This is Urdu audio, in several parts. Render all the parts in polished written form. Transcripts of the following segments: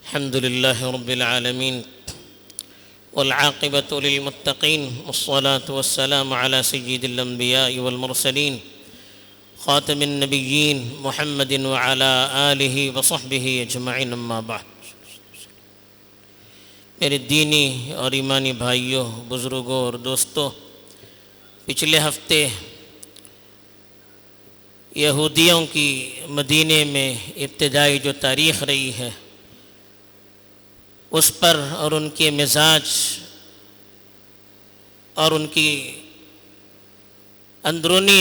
الحمد لله رب العالمين والعاقبة للمتقين والصلاة والسلام على سيد الأنبياء والمرسلين خاتم النبيين محمد وعلى آله وصحبه أجمعين اما بعد۔ میرے دینی اور ایمانی بھائیوں، بزرگوں اور دوستوں، پچھلے ہفتے یہودیوں کی مدینے میں ابتدائی جو تاریخ رہی ہے اس پر اور ان کے مزاج اور ان کی اندرونی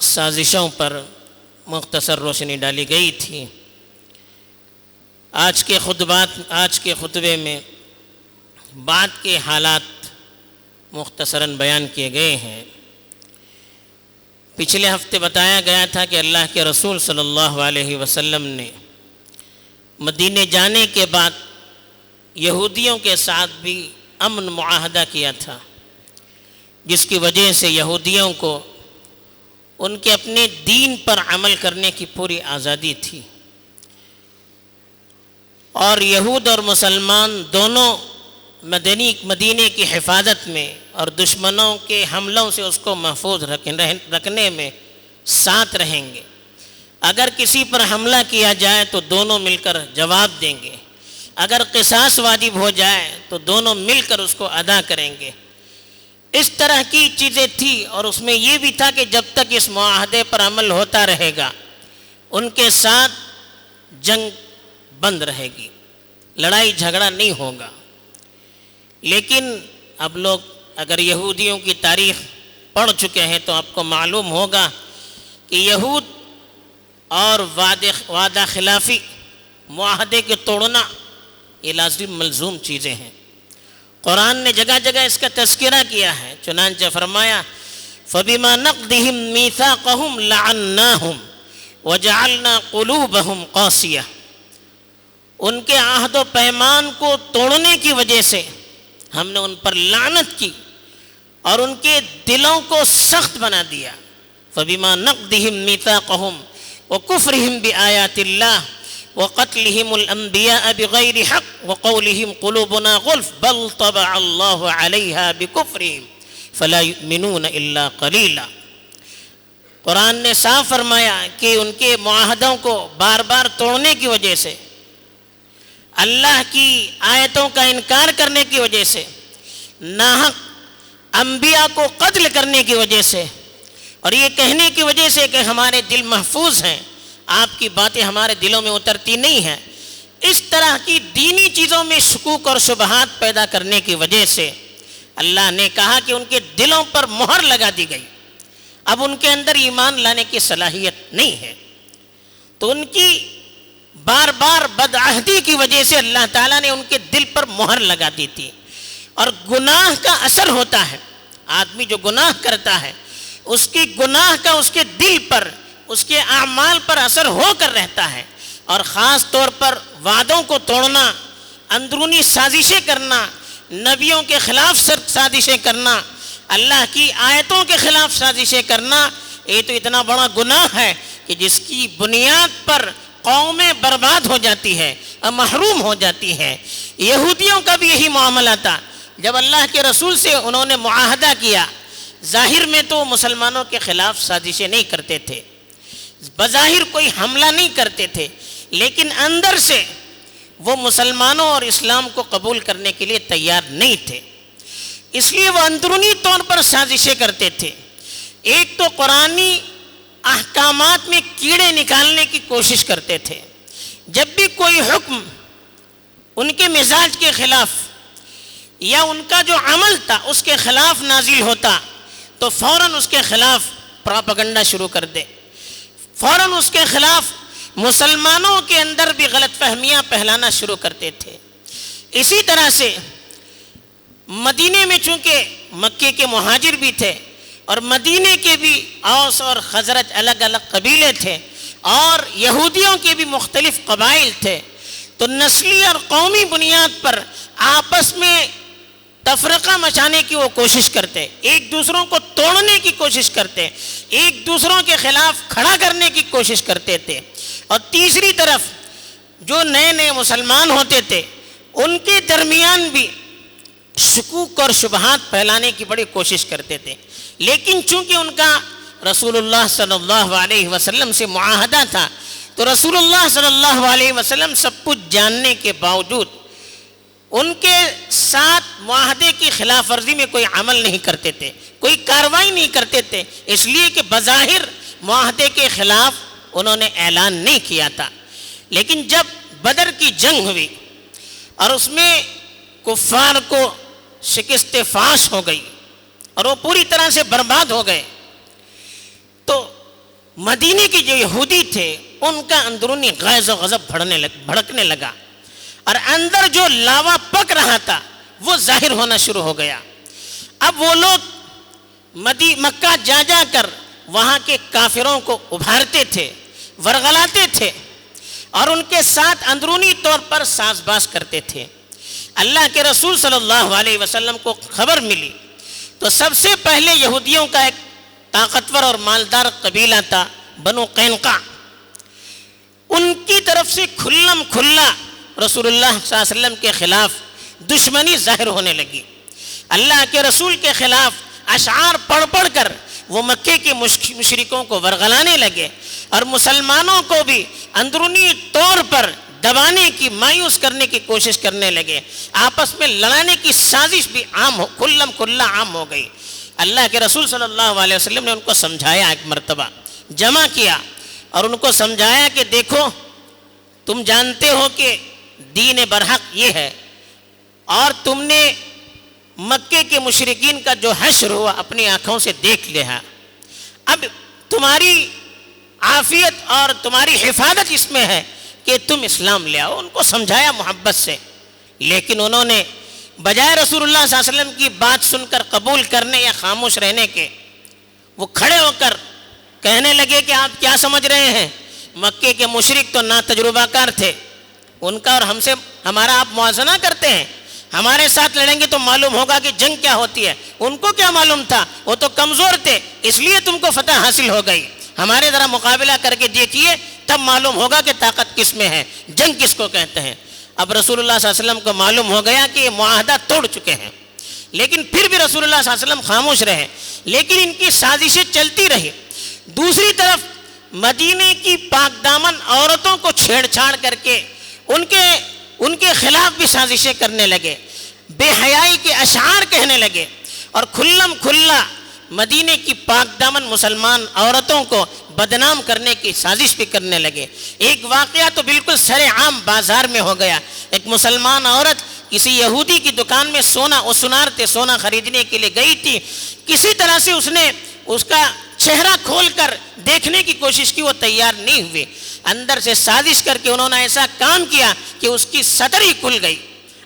سازشوں پر مختصر روشنی ڈالی گئی تھی۔ آج کے خطبے میں بعد کے حالات مختصراً بیان کیے گئے ہیں۔ پچھلے ہفتے بتایا گیا تھا کہ اللہ کے رسول صلی اللہ علیہ وسلم نے مدینے جانے کے بعد یہودیوں کے ساتھ بھی امن معاہدہ کیا تھا، جس کی وجہ سے یہودیوں کو ان کے اپنے دین پر عمل کرنے کی پوری آزادی تھی، اور یہود اور مسلمان دونوں مدینے کی حفاظت میں اور دشمنوں کے حملوں سے اس کو محفوظ رکھنے میں ساتھ رہیں گے۔ اگر کسی پر حملہ کیا جائے تو دونوں مل کر جواب دیں گے، اگر قصاص واجب ہو جائے تو دونوں مل کر اس کو ادا کریں گے۔ اس طرح کی چیزیں تھی، اور اس میں یہ بھی تھا کہ جب تک اس معاہدے پر عمل ہوتا رہے گا ان کے ساتھ جنگ بند رہے گی، لڑائی جھگڑا نہیں ہوگا۔ لیکن اب لوگ اگر یہودیوں کی تاریخ پڑھ چکے ہیں تو آپ کو معلوم ہوگا کہ یہود اور وعدہ خلافی، معاہدے کے توڑنا، یہ لازم ملزوم چیزیں ہیں۔ قرآن نے جگہ جگہ اس کا تذکرہ کیا ہے، چنانچہ فرمایا فَبِمَا نَقْضِهِمْ مِيثَاقَهُمْ لَعَنَّاهُمْ وَجَعَلْنَا قُلُوبَهُمْ قَاسِيَةً، ان کے عہد و پیمان کو توڑنے کی وجہ سے ہم نے ان پر لعنت کی اور ان کے دلوں کو سخت بنا دیا۔ فَبِمَا نَقْضِهِمْ مِيثَاقَهُمْ وَكُفْرِهِمْ بِآيَاتِ اللَّهِ وَقَتْلِهِمُ الْأَنْبِيَاءَ بِغَيْرِ حَقٍّ وَقَوْلِهِمْ قُلُوبُنَا غُلْفٌ بَلْ طَبَعَ اللَّهُ عَلَيْهَا بِكُفْرِهِمْ فَلَا يُؤْمِنُونَ إِلَّا قَلِيلًا۔ قرآن نے صاف فرمایا کہ ان کے معاہدوں کو بار بار توڑنے کی وجہ سے، اللہ کی آیتوں کا انکار کرنے کی وجہ سے، ناحق انبیاء کو قتل کرنے کی وجہ سے، اور یہ کہنے کی وجہ سے کہ ہمارے دل محفوظ ہیں، آپ کی باتیں ہمارے دلوں میں اترتی نہیں ہیں، اس طرح کی دینی چیزوں میں شکوک اور شبہات پیدا کرنے کی وجہ سے اللہ نے کہا کہ ان کے دلوں پر مہر لگا دی گئی، اب ان کے اندر ایمان لانے کی صلاحیت نہیں ہے۔ تو ان کی بار بار بدعہدی کی وجہ سے اللہ تعالیٰ نے ان کے دل پر مہر لگا دی تھی، اور گناہ کا اثر ہوتا ہے، آدمی جو گناہ کرتا ہے اس کی گناہ کا اس کے دل پر، اس کے اعمال پر اثر ہو کر رہتا ہے، اور خاص طور پر وعدوں کو توڑنا، اندرونی سازشیں کرنا، نبیوں کے خلاف سازشیں کرنا، اللہ کی آیتوں کے خلاف سازشیں کرنا، یہ تو اتنا بڑا گناہ ہے کہ جس کی بنیاد پر قومیں برباد ہو جاتی ہے اور محروم ہو جاتی ہے۔ یہودیوں کا بھی یہی معاملہ تھا، جب اللہ کے رسول سے انہوں نے معاہدہ کیا، ظاہر میں تو مسلمانوں کے خلاف سازشیں نہیں کرتے تھے، بظاہر کوئی حملہ نہیں کرتے تھے، لیکن اندر سے وہ مسلمانوں اور اسلام کو قبول کرنے کے لیے تیار نہیں تھے، اس لیے وہ اندرونی طور پر سازشیں کرتے تھے۔ ایک تو قرآنی احکامات میں کیڑے نکالنے کی کوشش کرتے تھے، جب بھی کوئی حکم ان کے مزاج کے خلاف یا ان کا جو عمل تھا اس کے خلاف نازل ہوتا تو فوراً اس کے خلاف پراپیگنڈا شروع کر دے، فوراً اس کے خلاف مسلمانوں کے اندر بھی غلط فہمیاں پھیلانا شروع کرتے تھے۔ اسی طرح سے مدینے میں چونکہ مکے کے مہاجر بھی تھے اور مدینے کے بھی اوس اور خزرج الگ الگ قبیلے تھے، اور یہودیوں کے بھی مختلف قبائل تھے، تو نسلی اور قومی بنیاد پر آپس میں تفرقہ مچانے کی وہ کوشش کرتے، ایک دوسروں کو توڑنے کی کوشش کرتے، ایک دوسروں کے خلاف کھڑا کرنے کی کوشش کرتے تھے۔ اور تیسری طرف جو نئے نئے مسلمان ہوتے تھے ان کے درمیان بھی شکوک اور شبہات پھیلانے کی بڑی کوشش کرتے تھے، لیکن چونکہ ان کا رسول اللہ صلی اللہ علیہ وسلم سے معاہدہ تھا تو رسول اللہ صلی اللہ علیہ وسلم سب کچھ جاننے کے باوجود ان کے ساتھ معاہدے کی خلاف ورزی میں کوئی عمل نہیں کرتے تھے، کوئی کارروائی نہیں کرتے تھے، اس لیے کہ بظاہر معاہدے کے خلاف انہوں نے اعلان نہیں کیا تھا۔ لیکن جب بدر کی جنگ ہوئی اور اس میں کفار کو شکست فاش ہو گئی اور وہ پوری طرح سے برباد ہو گئے، تو مدینے کے جو یہودی تھے ان کا اندرونی غیظ و غضب بھڑکنے لگا، اور اندر جو لاوا پک رہا تھا وہ ظاہر ہونا شروع ہو گیا۔ اب وہ لوگ مکہ جا جا کر وہاں کے کافروں کو ابھارتے تھے، ورغلاتے تھے، اور ان کے ساتھ اندرونی طور پر ساز باز کرتے تھے۔ اللہ کے رسول صلی اللہ علیہ وسلم کو خبر ملی تو سب سے پہلے یہودیوں کا ایک طاقتور اور مالدار قبیلہ تھا بنو قینقاع، ان کی طرف سے کھلم کھلا رسول اللہ صلی اللہ علیہ وسلم کے خلاف دشمنی ظاہر ہونے لگی۔ اللہ کے رسول کے خلاف اشعار پڑھ پڑھ کر وہ مکے کے مشرکوں کو ورغلانے لگے، اور مسلمانوں کو بھی اندرونی طور پر دبانے کی، مایوس کرنے کی کوشش کرنے لگے، آپس میں لڑانے کی سازش بھی کھلم کھلا عام ہو گئی۔ اللہ کے رسول صلی اللہ علیہ وسلم نے ان کو سمجھایا، ایک مرتبہ جمع کیا اور ان کو سمجھایا کہ دیکھو تم جانتے ہو کہ دین برحق یہ ہے، اور تم نے مکے کے مشرکین کا جو حشر ہوا اپنی آنکھوں سے دیکھ لیا، اب تمہاری عافیت اور تمہاری حفاظت اس میں ہے کہ تم اسلام لے آؤ۔ ان کو سمجھایا محبت سے، لیکن انہوں نے بجائے رسول اللہ صلی اللہ علیہ وسلم کی بات سن کر قبول کرنے یا خاموش رہنے کے، وہ کھڑے ہو کر کہنے لگے کہ آپ کیا سمجھ رہے ہیں، مکے کے مشرک تو نا تجربہ کار تھے، ان کا اور ہمارا آپ موازنہ کرتے ہیں، ہمارے ساتھ لڑیں گے تو معلوم ہوگا کہ جنگ کیا ہوتی ہے۔ ان کو کیا معلوم تھا، وہ تو کمزور تھے، اس لیے تم کو فتح حاصل ہو گئی، ہمارے ذرا مقابلہ کر کے دیکھیے تب معلوم ہوگا کہ طاقت کس میں ہے، جنگ کس کو کہتے ہیں۔ اب رسول اللہ صلی اللہ علیہ وسلم کو معلوم ہو گیا کہ یہ معاہدہ توڑ چکے ہیں، لیکن پھر بھی رسول اللہ صلی اللہ علیہ وسلم خاموش رہے، لیکن ان کی سازشیں چلتی رہی۔ دوسری طرف مدینے کی پاک دامن عورتوں کو چھیڑ چھاڑ کر کے ان کے خلاف بھی سازشیں کرنے لگے، بے حیائی کے اشعار کہنے لگے، اور کھلم کھلا مدینے کی پاک دامن مسلمان عورتوں کو بدنام کرنے کی سازش بھی کرنے لگے۔ ایک واقعہ تو بالکل سر عام بازار میں ہو گیا، ایک مسلمان عورت کسی یہودی کی دکان میں سونا خریدنے کے لیے گئی تھی، کسی طرح سے اس نے اس کا چہرہ کھول کر دیکھنے کی کوشش کی، وہ تیار نہیں ہوئے، اندر سے سازش کر کے انہوں نے ایسا کام کیا کہ اس کی سطر ہی کھل گئی۔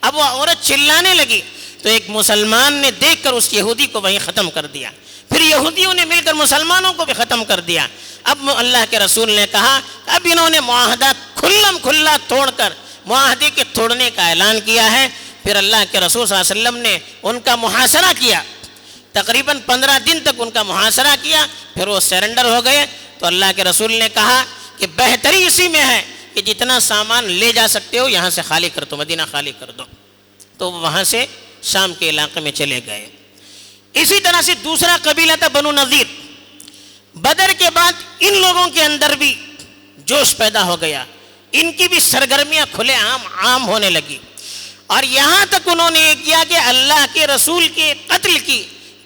اب وہ عورت چلانے لگی تو ایک مسلمان نے دیکھ کر اس یہودی کو وہیں ختم کر دیا، پھر یہودیوں نے مل کر مسلمانوں کو بھی ختم کر دیا۔ اب اللہ کے رسول نے کہا اب انہوں نے معاہدہ کھلم کھلا توڑ کر معاہدے کے توڑنے کا اعلان کیا ہے۔ پھر اللہ کے رسول صلی اللہ علیہ وسلم نے ان کا محاصرہ کیا، تقریباً 15 دن تک ان کا محاصرہ کیا، پھر وہ سرنڈر ہو گئے۔ تو اللہ کے رسول نے کہا کہ بہتری اسی میں ہے کہ جتنا سامان لے جا سکتے ہو یہاں سے خالی کر دو، مدینہ خالی کر دو۔ تو وہاں سے شام کے علاقے میں چلے گئے۔ اسی طرح سے دوسرا قبیلہ تھا بنو نذیر۔ بدر کے بعد ان لوگوں کے اندر بھی جوش پیدا ہو گیا، ان کی بھی سرگرمیاں کھلے عام ہونے لگی، اور یہاں تک انہوں نے یہ کیا کہ اللہ کے رسول کے قتل کی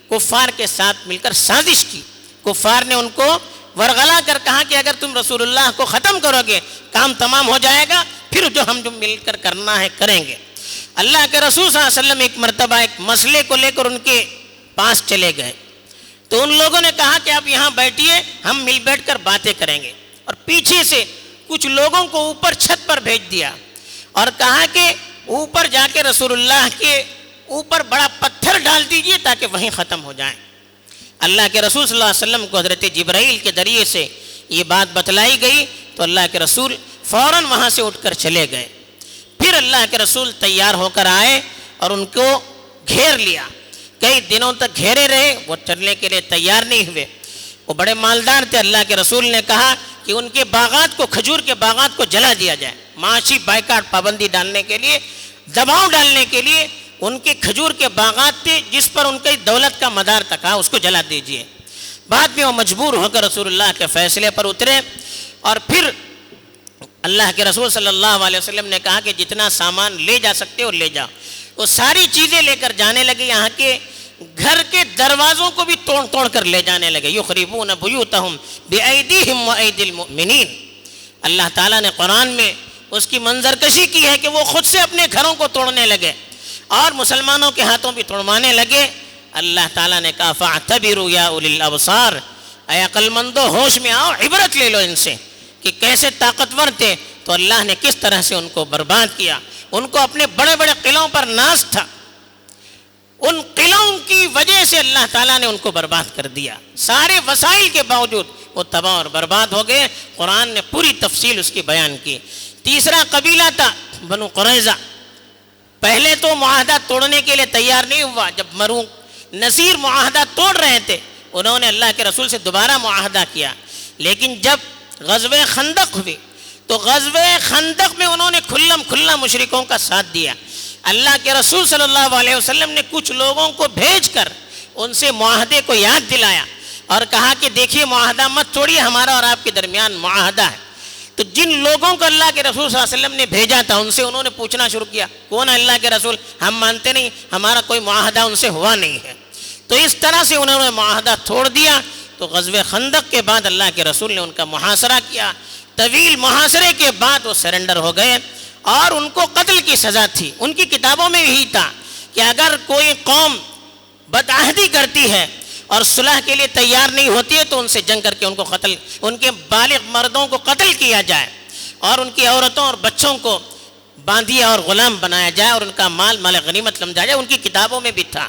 کفار کے ساتھ مل کر سازش کی۔ کفار نے ان کو ورغلا کر کہا کہ اگر تم رسول اللہ کو ختم کرو گے کام تمام ہو جائے گا، پھر جو ہم مل کر کرنا ہے کریں گے۔ اللہ کے رسول صلی اللہ علیہ وسلم ایک مرتبہ ایک مسئلے کو لے کر ان کے پاس چلے گئے، تو ان لوگوں نے کہا کہ آپ یہاں بیٹھیے، ہم مل بیٹھ کر باتیں کریں گے، اور پیچھے سے کچھ لوگوں کو اوپر چھت پر بھیج دیا اور کہا کہ اوپر جا کے رسول اللہ کے اوپر بڑا پتھر ڈال دیجئے تاکہ وہیں ختم ہو جائیں۔ اللہ کے رسول صلی اللہ علیہ وسلم کو حضرت جبرائیل کے ذریعے سے یہ بات بتلائی گئی، تو اللہ کے رسول فوراً وہاں سے اٹھ کر چلے گئے۔ پھر اللہ کے رسول تیار ہو کر آئے اور ان کو گھیر لیا، کئی دنوں تک گھیرے رہے، وہ چلنے کے لیے تیار نہیں ہوئے۔ وہ بڑے مالدار تھے، اللہ کے رسول نے کہا کہ ان کے باغات کو، کھجور کے باغات کو جلا دیا جائے، معاشی بائیکاٹ پابندی ڈالنے کے لیے، دباؤ ڈالنے کے لیے ان کے کھجور کے باغات تھے جس پر ان کی دولت کا مدار تھا، اس کو جلا دیجئے۔ بعد میں وہ مجبور ہو کر رسول اللہ کے فیصلے پر اترے، اور پھر اللہ کے رسول صلی اللہ علیہ وسلم نے کہا کہ جتنا سامان لے جا سکتے ہو لے جاؤ۔ وہ ساری چیزیں لے کر جانے لگے، یہاں کے گھر کے دروازوں کو بھی توڑ توڑ کر لے جانے لگے۔ یخربون بیوتہم بأیدیہم وأیدی المؤمنین۔ اللہ تعالیٰ نے قرآن میں اس کی منظر کشی کی ہے کہ وہ خود سے اپنے گھروں کو توڑنے لگے اور مسلمانوں کے ہاتھوں بھی توڑوانے لگے۔ اللہ تعالیٰ نے کہا فاعتبروا یا اولی الابصار، اے عقل مندو ہوش میں آؤ، عبرت لے لو ان سے کہ کیسے طاقتور تھے، تو اللہ نے کس طرح سے ان کو برباد کیا۔ ان کو اپنے بڑے بڑے قلعوں پر ناز تھا، ان قلعوں کی وجہ سے اللہ تعالیٰ نے ان کو برباد کر دیا، سارے وسائل کے باوجود وہ تباہ اور برباد ہو گئے۔ قرآن نے پوری تفصیل اس کی بیان کی۔ تیسرا قبیلہ تھا بنو قریظہ، پہلے تو معاہدہ توڑنے کے لیے تیار نہیں ہوا، جب مرو نذیر معاہدہ توڑ رہے تھے انہوں نے اللہ کے رسول سے دوبارہ معاہدہ کیا، لیکن جب غزوہ خندق ہوئی تو غزوہ خندق میں انہوں نے کھلم کھلا مشرکوں کا ساتھ دیا۔ اللہ کے رسول صلی اللہ علیہ وسلم نے کچھ لوگوں کو بھیج کر ان سے معاہدے کو یاد دلایا اور کہا کہ دیکھیے معاہدہ مت توڑیے، ہمارا اور آپ کے درمیان معاہدہ ہے۔ تو جن لوگوں کو اللہ کے رسول صلی اللہ علیہ وسلم نے بھیجا تھا ان سے انہوں نے پوچھنا شروع کیا، کون ہے اللہ کے رسول؟ ہم مانتے نہیں، ہمارا کوئی معاہدہ ان سے ہوا نہیں ہے۔ تو اس طرح سے انہوں نے معاہدہ توڑ دیا۔ تو غزوہ خندق کے بعد اللہ کے رسول نے ان کا محاصرہ کیا، طویل محاصرے کے بعد وہ سرنڈر ہو گئے اور ان کو قتل کی سزا تھی۔ ان کی کتابوں میں یہی تھا کہ اگر کوئی قوم بدعہدی کرتی ہے اور صلح کے لیے تیار نہیں ہوتی ہے تو ان سے جنگ کر کے ان کو قتل، ان کے بالغ مردوں کو قتل کیا جائے اور ان کی عورتوں اور بچوں کو باندیا اور غلام بنایا جائے اور ان کا مال مال غنیمت سمجھا جائے، ان کی کتابوں میں بھی تھا۔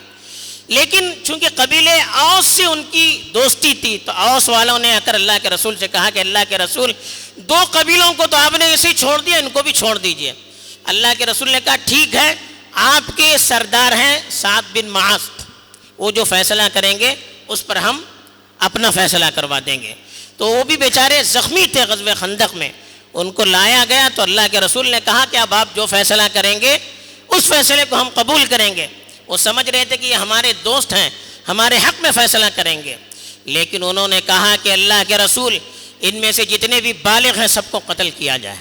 لیکن چونکہ قبیلے اوس سے ان کی دوستی تھی تو اوس والوں نے آ کر اللہ کے رسول سے کہا کہ اللہ کے رسول، دو قبیلوں کو تو آپ نے اسے چھوڑ دیا، ان کو بھی چھوڑ دیجئے۔ اللہ کے رسول نے کہا ٹھیک ہے، آپ کے سردار ہیں سعد بن معاذ، وہ جو فیصلہ کریں گے اس پر ہم اپنا فیصلہ کروا دیں گے۔ تو وہ بھی بیچارے زخمی تھے غزوہ خندق میں، ان کو لایا گیا تو اللہ کے رسول نے کہا کہ اب آپ جو فیصلہ کریں گے اس فیصلے کو ہم قبول کریں گے۔ وہ سمجھ رہے تھے کہ یہ ہمارے دوست ہیں، ہمارے حق میں فیصلہ کریں گے، لیکن انہوں نے کہا کہ اللہ کے رسول ان میں سے جتنے بھی بالغ ہیں سب کو قتل کیا جائے،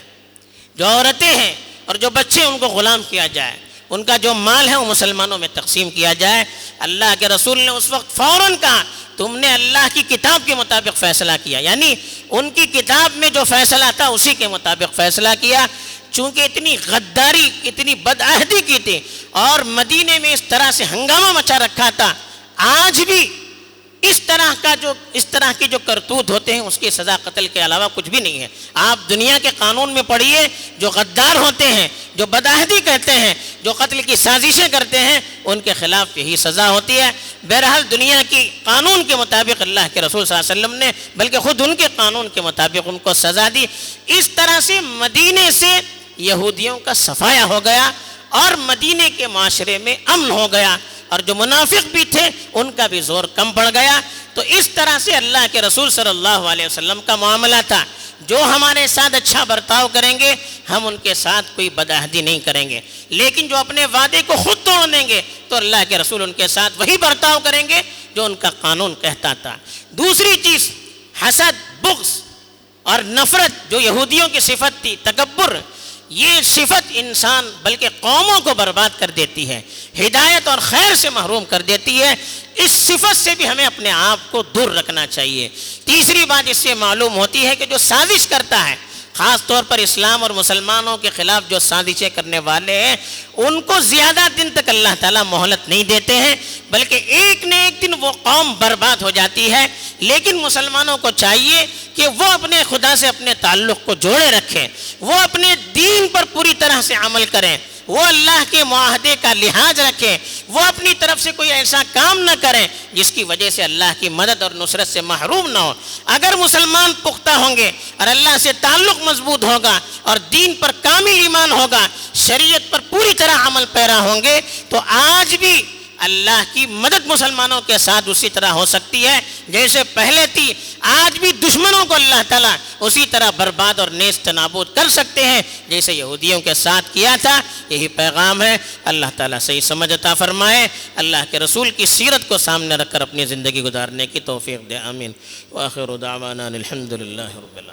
جو عورتیں ہیں اور جو بچے ان کو غلام کیا جائے، ان کا جو مال ہے وہ مسلمانوں میں تقسیم کیا جائے۔ اللہ کے رسول نے اس وقت فوراً کہا تم نے اللہ کی کتاب کے مطابق فیصلہ کیا، یعنی ان کی کتاب میں جو فیصلہ تھا اسی کے مطابق فیصلہ کیا۔ چونکہ اتنی غداری، اتنی بدعہدی کی تھی اور مدینے میں اس طرح سے ہنگامہ مچا رکھا تھا، آج بھی اس طرح کے جو کرتوت ہوتے ہیں اس کی سزا قتل کے علاوہ کچھ بھی نہیں ہے۔ آپ دنیا کے قانون میں پڑھیے، جو غدار ہوتے ہیں، جو بدعہدی کرتے ہیں، جو قتل کی سازشیں کرتے ہیں، ان کے خلاف یہی سزا ہوتی ہے۔ بہرحال دنیا کی قانون کے مطابق اللہ کے رسول صلی اللہ علیہ وسلم نے بلکہ خود ان کے قانون کے مطابق ان کو سزا دی۔ اس طرح سے مدینے سے یہودیوں کا صفایا ہو گیا اور مدینے کے معاشرے میں امن ہو گیا، اور جو منافق بھی تھے ان کا بھی زور کم پڑ گیا۔ تو اس طرح سے اللہ کے رسول صلی اللہ علیہ وسلم کا معاملہ تھا، جو ہمارے ساتھ اچھا برتاؤ کریں گے ہم ان کے ساتھ کوئی بدعہدی نہیں کریں گے، لیکن جو اپنے وعدے کو خود توڑ دیں گے تو اللہ کے رسول ان کے ساتھ وہی برتاؤ کریں گے جو ان کا قانون کہتا تھا۔ دوسری چیز حسد، بغض اور نفرت جو یہودیوں کی صفت تھی، تکبر، یہ صفت انسان بلکہ قوموں کو برباد کر دیتی ہے، ہدایت اور خیر سے محروم کر دیتی ہے۔ اس صفت سے بھی ہمیں اپنے آپ کو دور رکھنا چاہیے۔ تیسری بات اس سے معلوم ہوتی ہے کہ جو سازش کرتا ہے، خاص طور پر اسلام اور مسلمانوں کے خلاف جو سازشیں کرنے والے ہیں، ان کو زیادہ دن تک اللہ تعالیٰ مہلت نہیں دیتے ہیں، بلکہ ایک نہ ایک دن وہ قوم برباد ہو جاتی ہے۔ لیکن مسلمانوں کو چاہیے کہ وہ اپنے خدا سے اپنے تعلق کو جوڑے رکھیں، وہ اپنے دین پر پوری طرح سے عمل کریں، وہ اللہ کے معاہدے کا لحاظ رکھیں، وہ اپنی طرف سے کوئی ایسا کام نہ کریں جس کی وجہ سے اللہ کی مدد اور نصرت سے محروم نہ ہو۔ اگر مسلمان پختہ ہوں گے اور اللہ سے تعلق مضبوط ہوگا اور دین پر کامل ایمان ہوگا، شریعت پر پوری طرح عمل پیرا ہوں گے، تو آج بھی اللہ کی مدد مسلمانوں کے ساتھ اسی طرح ہو سکتی ہے جیسے پہلے تھی. آج بھی دشمنوں کو اللہ تعالیٰ اسی طرح برباد اور نیست نابود کر سکتے ہیں جیسے یہودیوں کے ساتھ کیا تھا. یہی پیغام ہے. اللہ تعالیٰ صحیح سمجھ عطا فرمائے. اللہ کے رسول کی سیرت کو سامنے رکھ کر اپنی زندگی گزارنے کی توفیق دے. آمین. وآخر دعوانا الحمد للہ رب العالمین.